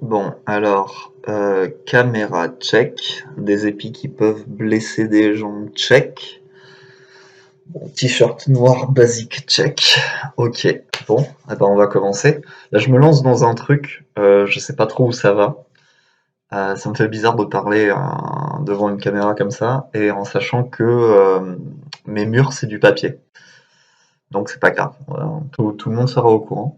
Bon, alors, caméra check, des épis qui peuvent blesser des gens check, bon, t-shirt noir basique check, ok, bon, eh ben on va commencer. Là je me lance dans un truc, je sais pas trop où ça va. Ça me fait bizarre de parler devant une caméra comme ça, et en sachant que mes murs c'est du papier, donc c'est pas grave, voilà, tout le monde sera au courant.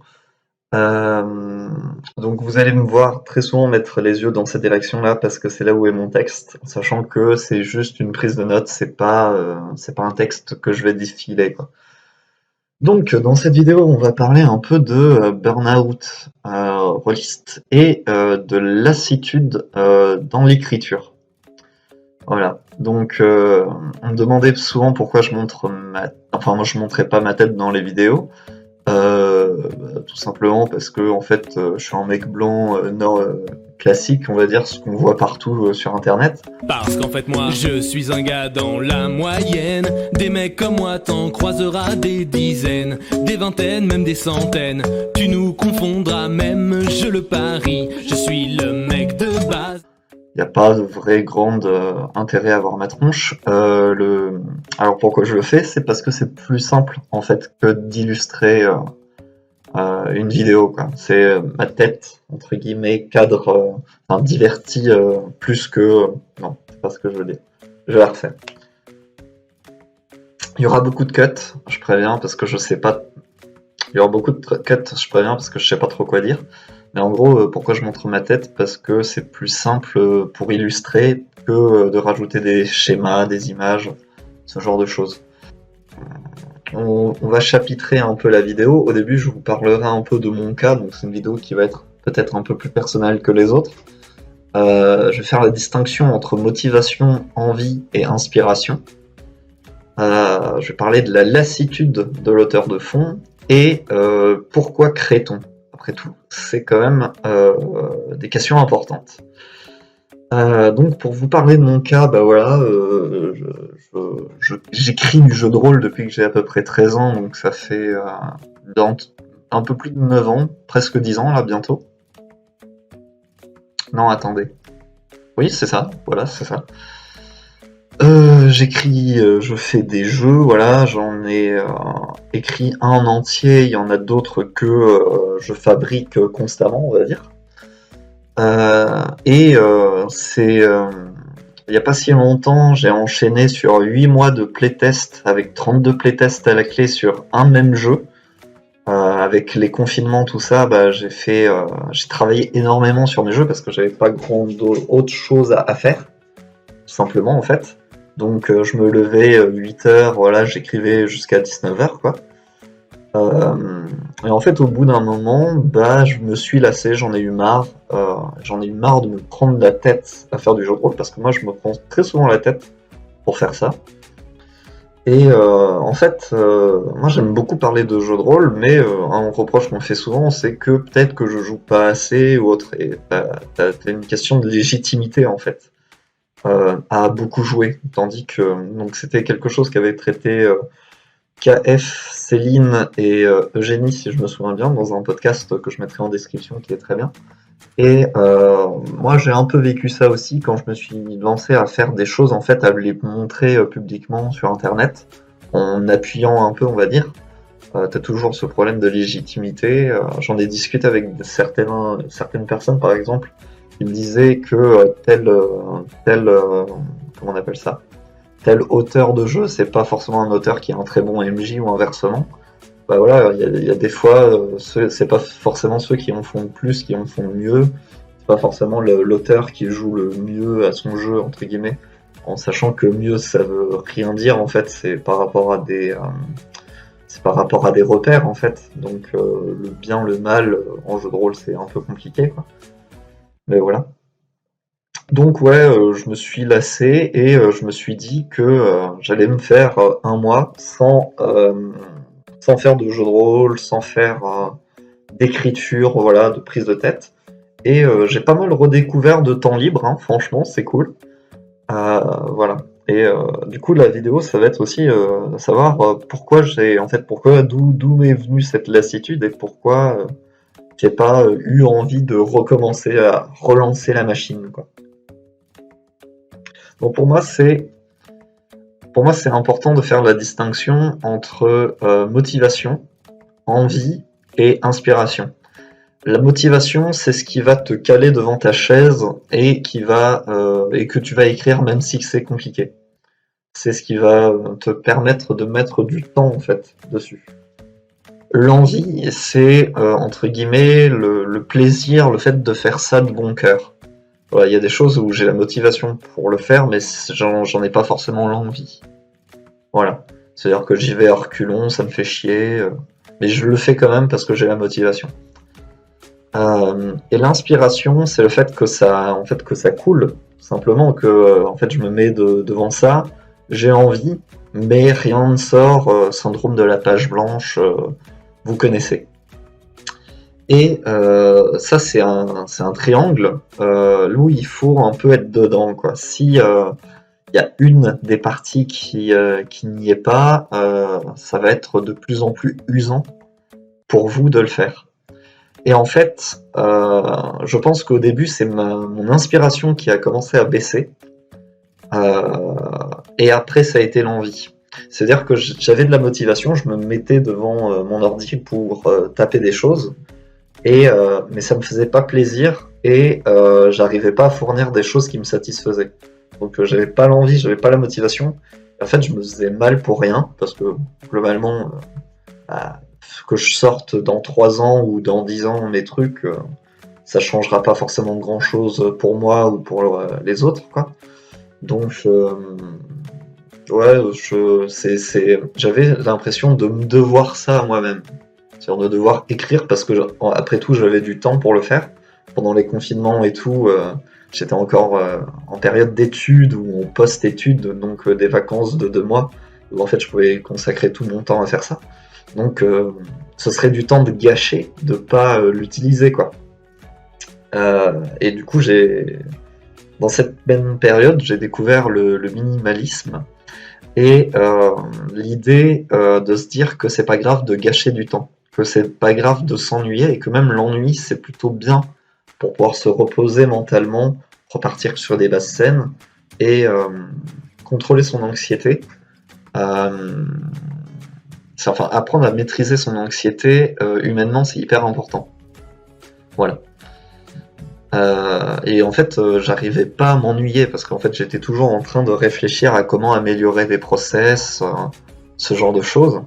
Euh, donc vous allez me voir très souvent mettre les yeux dans cette direction-là parce que c'est là où est mon texte, sachant que c'est juste une prise de notes, c'est pas un texte que je vais défiler, quoi. Donc dans cette vidéo, on va parler un peu de burn-out rôliste et de lassitude dans l'écriture. Voilà. Donc on me demandait souvent pourquoi enfin moi je montrais pas ma tête dans les vidéos. Tout simplement parce que en fait, je suis un mec blanc classique, on va dire, ce qu'on voit partout sur internet. Parce qu'en fait moi je suis un gars dans la moyenne. Des mecs comme moi t'en croiseras des dizaines, des vingtaines, même des centaines. Tu nous confondras même, je le parie. Je suis le mec de base. Il n'y a pas de vrai grand intérêt à voir ma tronche. Alors pourquoi je le fais? C'est parce que c'est plus simple en fait que d'illustrer une vidéo, quoi. C'est ma tête, entre guillemets, cadre, enfin, diverti plus que... non, c'est pas ce que je veux dire. Je la refais. Il y aura beaucoup de cuts, je préviens, parce que je sais pas... Il y aura beaucoup de cuts, je préviens, parce que je sais pas trop quoi dire. Mais en gros, pourquoi je montre ma tête? Parce que c'est plus simple pour illustrer que de rajouter des schémas, des images, ce genre de choses. On va chapitrer un peu la vidéo. Au début, je vous parlerai un peu de mon cas, donc c'est une vidéo qui va être peut-être un peu plus personnelle que les autres. Je vais faire la distinction entre motivation, envie et inspiration. Je vais parler de la lassitude de l'auteur de fond et pourquoi crée-t-on, après tout. C'est quand même des questions importantes. Donc pour vous parler de mon cas, bah voilà, j'écris du jeu de rôle depuis que j'ai à peu près 13 ans, donc ça fait un peu plus de 9 ans, presque 10 ans là bientôt. Non, attendez. Oui, c'est ça, voilà, c'est ça. J'écris, je fais des jeux, voilà, j'en ai écrit un en entier, il y en a d'autres que je fabrique constamment, on va dire. Il n'y a pas si longtemps, j'ai enchaîné sur 8 mois de playtest avec 32 playtests à la clé sur un même jeu. Avec les confinements, tout ça, bah, j'ai travaillé énormément sur mes jeux parce que j'avais pas autre chose à faire, tout simplement en fait. Donc je me levais 8h, voilà, j'écrivais jusqu'à 19h, quoi. Et en fait, au bout d'un moment, bah, je me suis lassé, j'en ai eu marre. J'en ai eu marre de me prendre la tête à faire du jeu de rôle, parce que moi, je me prends très souvent la tête pour faire ça. Et en fait, moi, j'aime beaucoup parler de jeux de rôle, mais un reproche qu'on me fait souvent, c'est que peut-être que je joue pas assez ou autre. Et t'as une question de légitimité, en fait, à beaucoup jouer. Tandis que donc c'était quelque chose qui avait traité KF, Céline et Eugénie, si je me souviens bien, dans un podcast que je mettrai en description, qui est très bien. Et moi, j'ai un peu vécu ça aussi quand je me suis lancé à faire des choses, en fait, à les montrer publiquement sur Internet, en appuyant un peu, on va dire. T'as toujours ce problème de légitimité. J'en ai discuté avec certaines personnes, par exemple, qui me disaient que comment on appelle ça? Tel auteur de jeu, c'est pas forcément un auteur qui est un très bon MJ ou inversement. Bah voilà, il y a des fois, c'est pas forcément ceux qui en font le plus qui en font le mieux. C'est pas forcément l'auteur qui joue le mieux à son jeu, entre guillemets, en sachant que mieux ça veut rien dire en fait, c'est par rapport à des repères en fait. Donc le bien, le mal en jeu de rôle c'est un peu compliqué, quoi. Mais voilà. Donc ouais, je me suis lassé et je me suis dit que j'allais me faire un mois sans faire de jeu de rôle, sans faire d'écriture, voilà, de prise de tête. Et j'ai pas mal redécouvert de temps libre, hein, franchement, c'est cool. Voilà. Et du coup, la vidéo, ça va être aussi savoir pourquoi d'où m'est venue cette lassitude et pourquoi j'ai pas eu envie de recommencer à relancer la machine, quoi. Donc pour moi, c'est important de faire la distinction entre motivation, envie et inspiration. La motivation, c'est ce qui va te caler devant ta chaise et et que tu vas écrire même si c'est compliqué. C'est ce qui va te permettre de mettre du temps en fait dessus. L'envie, c'est entre guillemets le plaisir, le fait de faire ça de bon cœur. Voilà, il y a des choses où j'ai la motivation pour le faire, mais j'en ai pas forcément l'envie. Voilà. C'est-à-dire que j'y vais à reculons, ça me fait chier, mais je le fais quand même parce que j'ai la motivation. Et l'inspiration, c'est le fait que ça coule. Simplement que en fait, je me mets devant ça, j'ai envie, mais rien ne sort, syndrome de la page blanche, vous connaissez. Et ça, c'est un triangle où il faut un peu être dedans, quoi. Si il y a une des parties qui n'y est pas, ça va être de plus en plus usant pour vous de le faire. Et en fait, je pense qu'au début, c'est mon inspiration qui a commencé à baisser. Et après, ça a été l'envie. C'est-à-dire que j'avais de la motivation, je me mettais devant mon ordi pour taper des choses, mais ça me faisait pas plaisir et j'arrivais pas à fournir des choses qui me satisfaisaient. Donc j'avais pas l'envie, j'avais pas la motivation. En fait, je me faisais mal pour rien parce que globalement, que je sorte dans 3 ans ou dans 10 ans mes trucs, ça changera pas forcément grand-chose pour moi ou pour les autres, quoi. Donc ouais, j'avais l'impression de me devoir ça à moi-même. C'est-à-dire de devoir écrire parce que après tout j'avais du temps pour le faire. Pendant les confinements et tout, j'étais encore en période d'études ou en post-études, donc des vacances de 2 mois, où en fait je pouvais consacrer tout mon temps à faire ça. Donc ce serait du temps de gâcher, de pas l'utiliser, quoi. Et du coup dans cette même période, j'ai découvert le minimalisme et l'idée de se dire que c'est pas grave de gâcher du temps, que c'est pas grave de s'ennuyer et que même l'ennui c'est plutôt bien pour pouvoir se reposer mentalement, repartir sur des bases saines et contrôler son anxiété. Enfin, apprendre à maîtriser son anxiété humainement, c'est hyper important. Voilà. Et en fait, j'arrivais pas à m'ennuyer parce qu'en fait, j'étais toujours en train de réfléchir à comment améliorer des process, ce genre de choses.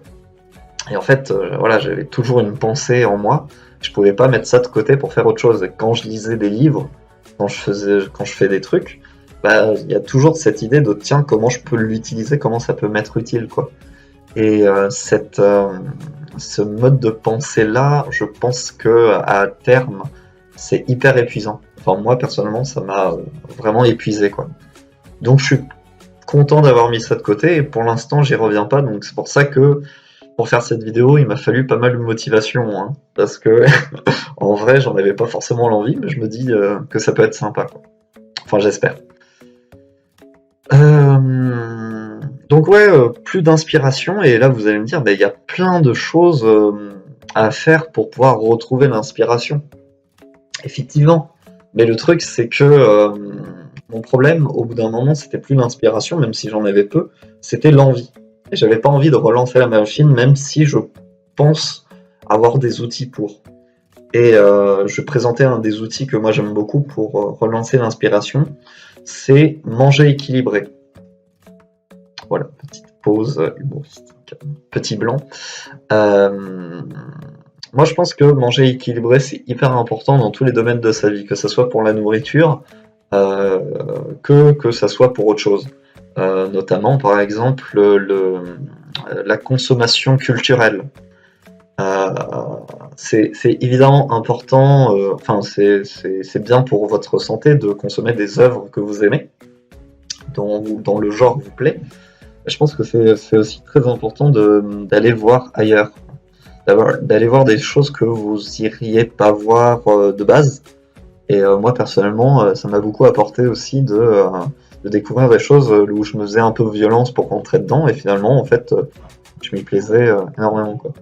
Et en fait, voilà, j'avais toujours une pensée en moi. Je pouvais pas mettre ça de côté pour faire autre chose. Et quand je lisais des livres, quand je fais des trucs, bah, il y a toujours cette idée de tiens, comment je peux l'utiliser, comment ça peut m'être utile, quoi. Et ce mode de pensée-là, je pense que à terme, c'est hyper épuisant. Enfin, moi, personnellement, ça m'a vraiment épuisé, quoi. Donc, je suis content d'avoir mis ça de côté, et pour l'instant, j'y reviens pas. Donc, c'est pour ça que, pour faire cette vidéo, il m'a fallu pas mal de motivation, hein, parce que, en vrai, j'en avais pas forcément l'envie, mais je me dis que ça peut être sympa, quoi. Enfin, j'espère. Donc ouais, plus d'inspiration, et là vous allez me dire, il y a plein de choses à faire pour pouvoir retrouver l'inspiration. Effectivement, mais le truc c'est que mon problème au bout d'un moment c'était plus l'inspiration, même si j'en avais peu, c'était l'envie. Et j'avais pas envie de relancer la machine, même si je pense avoir des outils pour. Et je présentais un des outils que moi j'aime beaucoup pour relancer l'inspiration, c'est manger équilibré. Voilà, petite pause humoristique. Petit blanc. Moi, je pense que manger équilibré, c'est hyper important dans tous les domaines de sa vie, que ce soit pour la nourriture, que ça soit pour autre chose. Notamment, par exemple, la consommation culturelle. C'est évidemment important, enfin, c'est bien pour votre santé de consommer des œuvres que vous aimez, dont le genre vous plaît. Je pense que c'est aussi très important d'aller voir ailleurs, d'aller voir des choses que vous iriez pas voir de base. Et moi personnellement, ça m'a beaucoup apporté aussi de découvrir des choses où je me faisais un peu violence pour rentrer dedans, et finalement en fait je m'y plaisais énormément, quoi.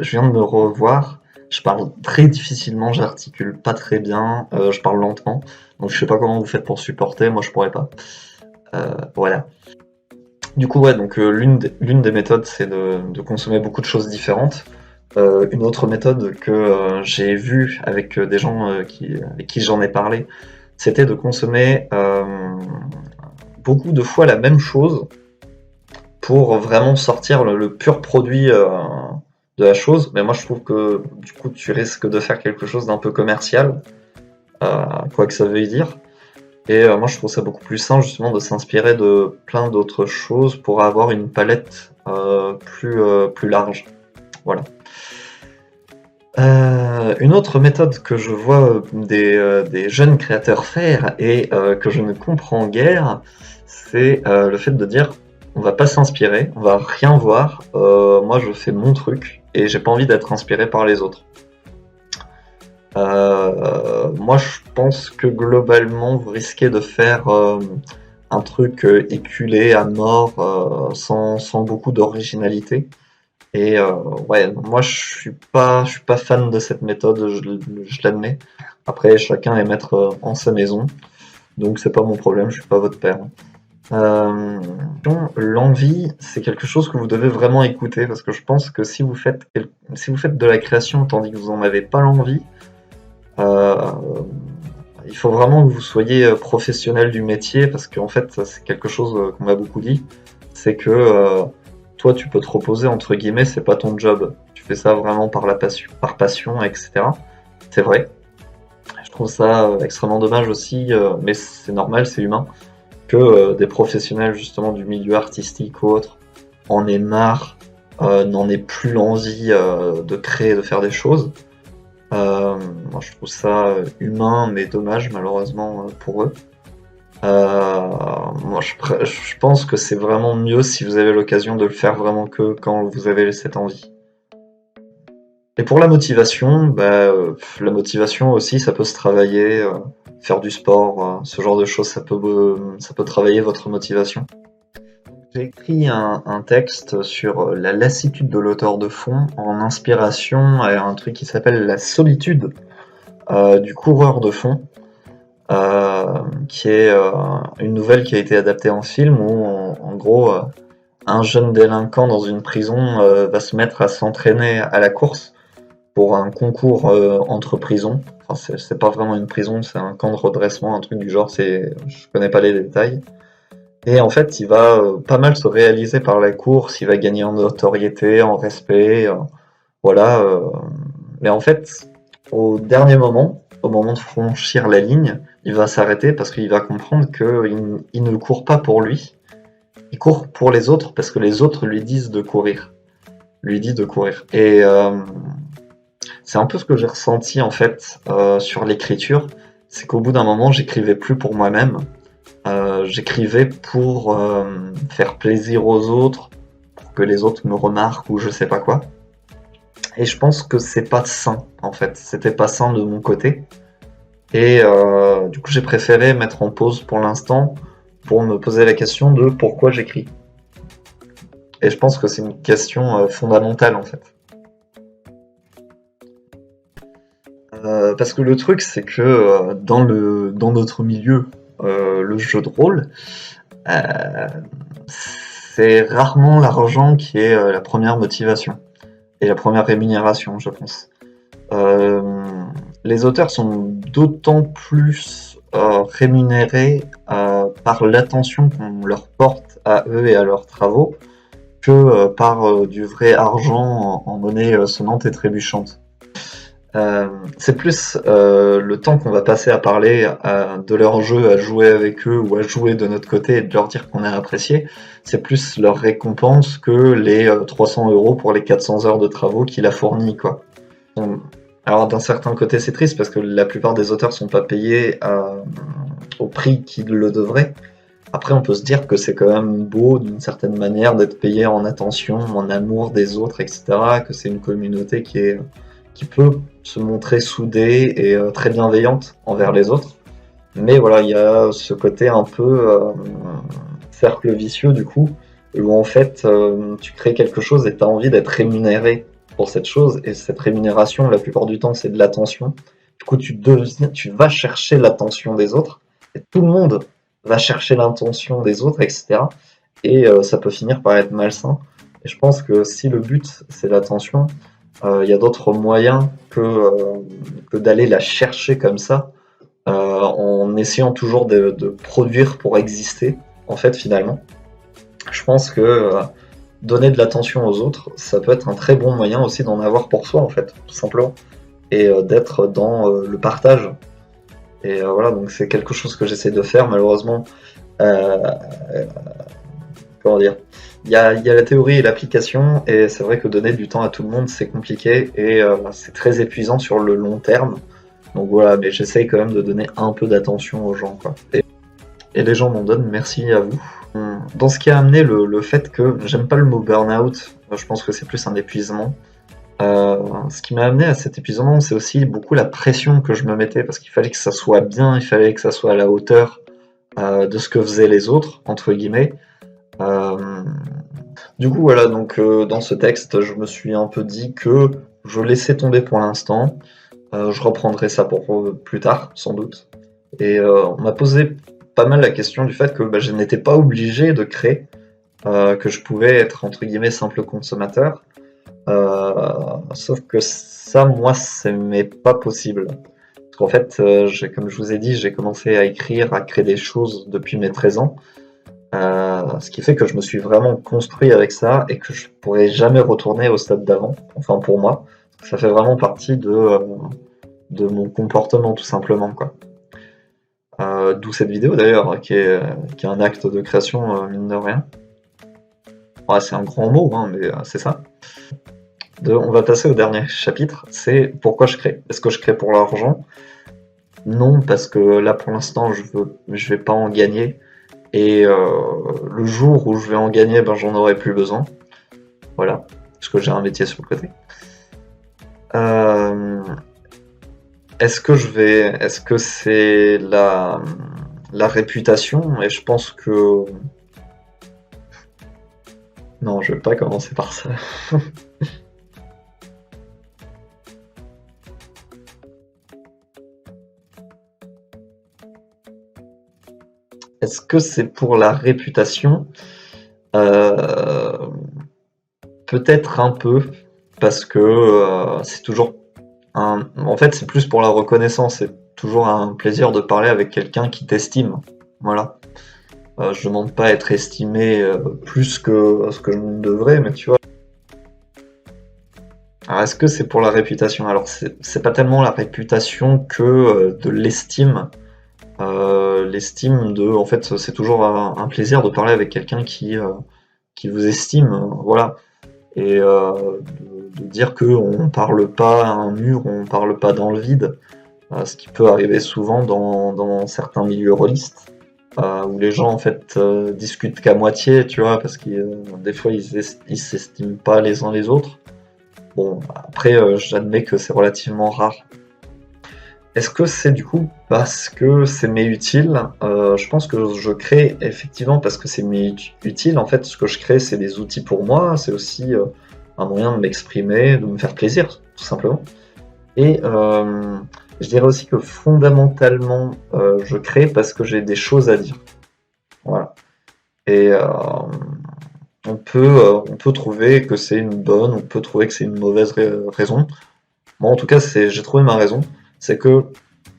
je viens de me revoir. Je parle très difficilement, j'articule pas très bien, je parle lentement. Donc je sais pas comment vous faites pour supporter, moi je pourrais pas. Voilà. Du coup, ouais, donc l'une des méthodes, c'est de consommer beaucoup de choses différentes. Une autre méthode que j'ai vue avec des gens avec qui j'en ai parlé, c'était de consommer beaucoup de fois la même chose pour vraiment sortir le pur produit de la chose. Mais moi, je trouve que du coup, tu risques de faire quelque chose d'un peu commercial, quoi que ça veuille dire. Et moi, je trouve ça beaucoup plus sain justement de s'inspirer de plein d'autres choses pour avoir une palette plus large. Voilà. Une autre méthode que je vois des jeunes créateurs faire et que je ne comprends guère, c'est le fait de dire on va pas s'inspirer, on va rien voir, moi je fais mon truc et j'ai pas envie d'être inspiré par les autres. Moi je pense que globalement vous risquez de faire un truc éculé à mort sans beaucoup d'originalité. Et ouais, moi je suis pas fan de cette méthode, je l'admets. Après, chacun est maître en sa maison, donc c'est pas mon problème, je suis pas votre père. L'envie, c'est quelque chose que vous devez vraiment écouter parce que je pense que si vous faites de la création tandis que vous en avez pas l'envie, euh, il faut vraiment que vous soyez professionnel du métier parce qu'en fait, ça, c'est quelque chose qu'on m'a beaucoup dit, c'est que toi, tu peux te reposer, entre guillemets, c'est pas ton job. Tu fais ça vraiment par passion, etc. C'est vrai. Je trouve ça extrêmement dommage aussi, mais c'est normal, c'est humain, que des professionnels justement du milieu artistique ou autre en aient marre, n'en aient plus l'envie de créer, de faire des choses. Moi, je trouve ça humain, mais dommage malheureusement pour eux. Moi, je pense que c'est vraiment mieux si vous avez l'occasion de le faire vraiment que quand vous avez cette envie. Et pour la motivation aussi, ça peut se travailler, faire du sport, ce genre de choses, ça peut travailler votre motivation. J'ai écrit un texte sur la lassitude de l'auteur de fond en inspiration à un truc qui s'appelle la solitude du coureur de fond. Qui est une nouvelle qui a été adaptée en film où, en gros, un jeune délinquant dans une prison va se mettre à s'entraîner à la course pour un concours entre prisons. Enfin, c'est pas vraiment une prison, c'est un camp de redressement, un truc du genre, je connais pas les détails. Et en fait, il va pas mal se réaliser par la course, il va gagner en notoriété, en respect, voilà. Mais en fait, au moment de franchir la ligne, il va s'arrêter parce qu'il va comprendre qu'il ne court pas pour lui, il court pour les autres parce que les autres lui disent de courir. Lui dit de courir. Et c'est un peu ce que j'ai ressenti en fait sur l'écriture, c'est qu'au bout d'un moment, j'écrivais plus pour moi-même, j'écrivais pour faire plaisir aux autres, pour que les autres me remarquent ou je sais pas quoi. Et je pense que c'est pas sain en fait, c'était pas sain de mon côté. Et du coup, j'ai préféré mettre en pause pour l'instant pour me poser la question de pourquoi j'écris. Et je pense que c'est une question fondamentale en fait. Parce que le truc, c'est que dans notre milieu, le jeu de rôle, euh, c'est rarement l'argent qui est la première motivation et la première rémunération, je pense. Les auteurs sont d'autant plus rémunérés par l'attention qu'on leur porte à eux et à leurs travaux que par du vrai argent en monnaie sonnante et trébuchante. C'est plus le temps qu'on va passer à parler de leur jeu, à jouer avec eux ou à jouer de notre côté et de leur dire qu'on a apprécié, c'est plus leur récompense que les 300 € pour les 400 heures de travaux qu'il a fournis, quoi. Alors d'un certain côté c'est triste parce que la plupart des auteurs sont pas payés au prix qu'ils le devraient. Après on peut se dire que c'est quand même beau d'une certaine manière d'être payé en attention, en amour des autres, etc. Que c'est une communauté qui peut se montrer soudée et très bienveillante envers les autres. Mais voilà, il y a ce côté un peu cercle vicieux du coup, où en fait tu crées quelque chose et tu as envie d'être rémunéré pour cette chose, et cette rémunération, la plupart du temps, c'est de l'attention. Du coup, tu vas chercher l'attention des autres, et tout le monde va chercher l'attention des autres, etc. Et ça peut finir par être malsain. Et je pense que si le but, c'est l'attention, il y a d'autres moyens que d'aller la chercher comme ça, en essayant toujours de produire pour exister, en fait, finalement. Je pense que donner de l'attention aux autres, ça peut être un très bon moyen aussi d'en avoir pour soi, en fait, tout simplement. Et d'être dans le partage. Et voilà, donc c'est quelque chose que j'essaie de faire, malheureusement. Euh, Comment dire? Il y a la théorie et l'application, et c'est vrai que donner du temps à tout le monde, c'est compliqué, et c'est très épuisant sur le long terme. Donc voilà, mais j'essaye quand même de donner un peu d'attention aux gens, quoi. Et les gens m'en donnent, merci à vous. Dans ce qui a amené le fait que j'aime pas le mot burn-out, je pense que c'est plus un épuisement. Ce qui m'a amené à cet épuisement, c'est aussi beaucoup la pression que je me mettais, parce qu'il fallait que ça soit bien, il fallait que ça soit à la hauteur de ce que faisaient les autres, entre guillemets. Euh, du coup, voilà, donc dans ce texte, je me suis un peu dit que je laissais tomber pour l'instant. Je reprendrai ça pour plus tard, sans doute. Et on m'a posé pas mal la question du fait que bah, je n'étais pas obligé de créer, que je pouvais être entre guillemets simple consommateur. Sauf que ça, moi, ce n'est pas possible. Parce qu'en fait, comme je vous ai dit, j'ai commencé à écrire, à créer des choses depuis mes 13 ans. Ce qui fait que je me suis vraiment construit avec ça et que je pourrais jamais retourner au stade d'avant. Enfin, pour moi, ça fait vraiment partie de mon comportement, tout simplement, quoi. D'où cette vidéo d'ailleurs, qui est un acte de création, mine de rien. Ouais, c'est un grand mot, hein, mais c'est ça. On va passer au dernier chapitre, c'est pourquoi je crée. Est-ce que je crée pour l'argent? Non, parce que là pour l'instant je vais pas en gagner. Et le jour où je vais en gagner, ben, j'en aurai plus besoin. Voilà, parce que j'ai un métier sur le côté. Est-ce que c'est la réputation? Et je pense que non, je vais pas commencer par ça. Est-ce que c'est pour la réputation? Euh, Peut-être un peu, parce que c'est toujours en fait, c'est plus pour la reconnaissance. C'est toujours un plaisir de parler avec quelqu'un qui t'estime. Voilà. Je demande pas à être estimé plus que ce que je ne devrais, mais tu vois. Alors, est-ce que c'est pour la réputation? Alors, c'est pas tellement la réputation que de l'estime. L'estime en fait, c'est toujours un plaisir de parler avec quelqu'un qui vous estime, voilà. Et de dire qu'on parle pas à un mur, on parle pas dans le vide, ce qui peut arriver souvent dans certains milieux rôlistes, où les gens en fait discutent qu'à moitié, tu vois, parce que des fois ils s'estiment pas les uns les autres. Bon, après, j'admets que c'est relativement rare. Est-ce que c'est du coup parce que c'est utile? Je pense que je crée effectivement parce que c'est utile. En fait, ce que je crée, c'est des outils pour moi. C'est aussi un moyen de m'exprimer, de me faire plaisir, tout simplement. Et je dirais aussi que fondamentalement, je crée parce que j'ai des choses à dire. Voilà. Et on peut trouver que c'est une bonne, on peut trouver que c'est une mauvaise raison. Moi, en tout cas, j'ai trouvé ma raison. C'est que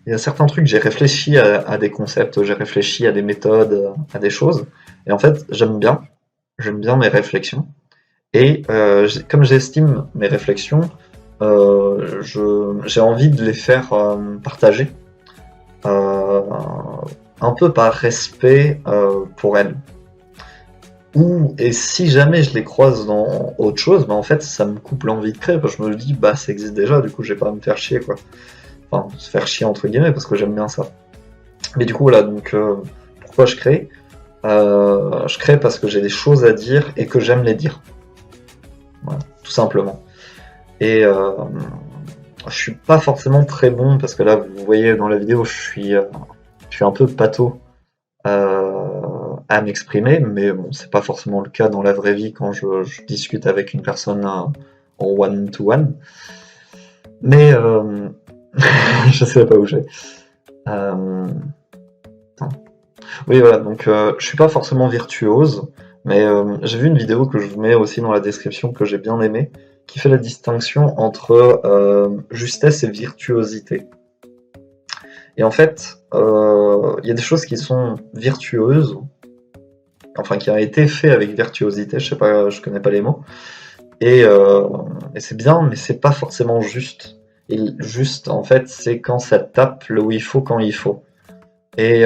il y a certains trucs, j'ai réfléchi à des concepts, j'ai réfléchi à des méthodes, à des choses. Et en fait, j'aime bien mes réflexions. Et comme j'estime mes réflexions, j'ai envie de les faire partager, euh, un peu par respect pour elles. Et si jamais je les croise dans autre chose, bah en fait ça me coupe l'envie de créer, parce que je me dis bah ça existe déjà, du coup je vais pas me faire chier quoi. Enfin, se faire chier entre guillemets, parce que j'aime bien ça. Mais du coup voilà, donc pourquoi je crée? Je crée parce que j'ai des choses à dire et que j'aime les dire. Voilà, tout simplement. Et je suis pas forcément très bon, parce que là vous voyez dans la vidéo je suis un peu pâteau à m'exprimer, mais bon c'est pas forcément le cas dans la vraie vie quand je discute avec une personne en one-to-one. Mais je sais pas où j'ai. Oui, voilà, donc je suis pas forcément virtuose, mais j'ai vu une vidéo que je vous mets aussi dans la description que j'ai bien aimée, qui fait la distinction entre justesse et virtuosité. Et en fait, il y a des choses qui sont virtueuses, enfin qui ont été faites avec virtuosité, je sais pas, je connais pas les mots, et c'est bien, mais c'est pas forcément juste. Et juste, en fait, c'est quand ça tape là où il faut, quand il faut. Et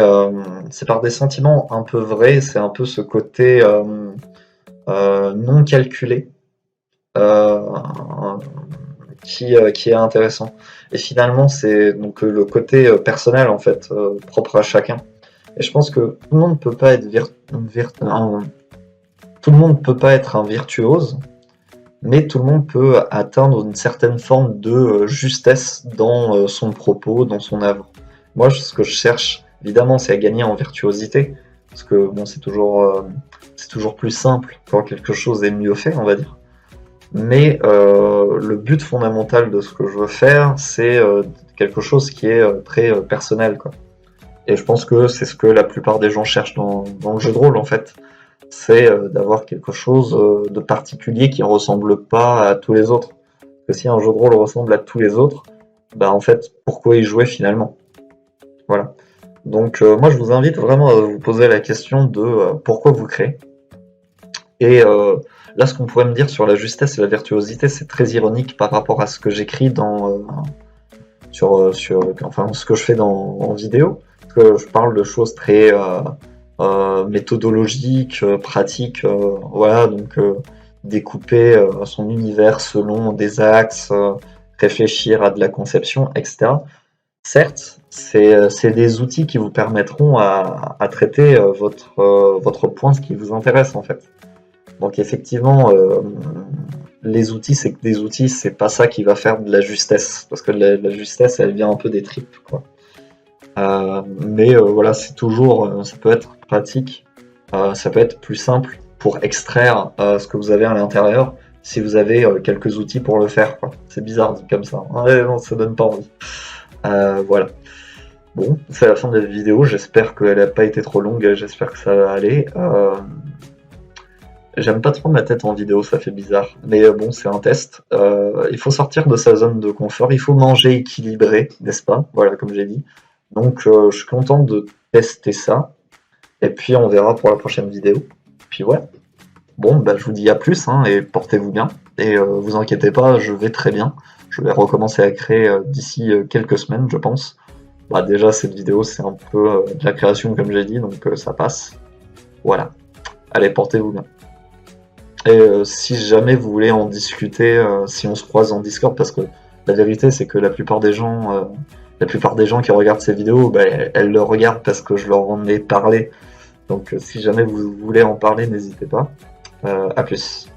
c'est par des sentiments un peu vrais, c'est un peu ce côté non calculé euh, qui est intéressant. Et finalement, c'est donc le côté personnel en fait, propre à chacun. Et je pense que tout le monde peut pas être tout le monde peut pas être un virtuose, mais tout le monde peut atteindre une certaine forme de justesse dans son propos, dans son œuvre. Moi, ce que je cherche, évidemment, c'est à gagner en virtuosité, parce que bon, c'est toujours plus simple quand quelque chose est mieux fait, on va dire. Mais le but fondamental de ce que je veux faire, c'est quelque chose qui est très personnel, quoi. Et je pense que c'est ce que la plupart des gens cherchent dans le jeu de rôle, en fait. C'est d'avoir quelque chose de particulier qui ne ressemble pas à tous les autres. Parce que si un jeu de rôle ressemble à tous les autres, bah en fait, pourquoi y jouer finalement? Voilà. Donc moi, je vous invite vraiment à vous poser la question de pourquoi vous créez. Et là, ce qu'on pourrait me dire sur la justesse et la virtuosité, c'est très ironique par rapport à ce que j'écris enfin, ce que je fais en vidéo. Parce que je parle de choses très méthodologiques, pratiques, voilà, donc découper son univers selon des axes, réfléchir à de la conception, etc. Certes, c'est des outils qui vous permettront à traiter votre point, ce qui vous intéresse en fait. Donc effectivement, les outils, c'est que des outils, c'est pas ça qui va faire de la justesse, parce que la justesse, elle vient un peu des tripes, quoi. Mais voilà, c'est toujours, ça peut être pratique, ça peut être plus simple pour extraire ce que vous avez à l'intérieur, si vous avez quelques outils pour le faire, quoi. C'est bizarre dit comme ça. Ouais, non, ça donne pas envie. Voilà. Bon, c'est la fin de la vidéo. J'espère qu'elle n'a pas été trop longue. J'espère que ça va aller. J'aime pas trop ma tête en vidéo, ça fait bizarre. Mais bon, c'est un test. Il faut sortir de sa zone de confort. Il faut manger équilibré, n'est-ce pas? Voilà, comme j'ai dit. Donc, je suis content de tester ça. Et puis, on verra pour la prochaine vidéo. Puis ouais. Bon, bah, je vous dis à plus, hein, et portez-vous bien. Et vous inquiétez pas, je vais très bien. Je vais recommencer à créer d'ici quelques semaines, je pense. Bah, déjà, cette vidéo, c'est un peu de la création, comme j'ai dit, donc ça passe. Voilà. Allez, portez-vous bien. Et si jamais vous voulez en discuter, si on se croise en Discord, parce que la vérité, c'est que la plupart des gens qui regardent ces vidéos, bah, elles le regardent parce que je leur en ai parlé. Donc si jamais vous voulez en parler, n'hésitez pas. À plus.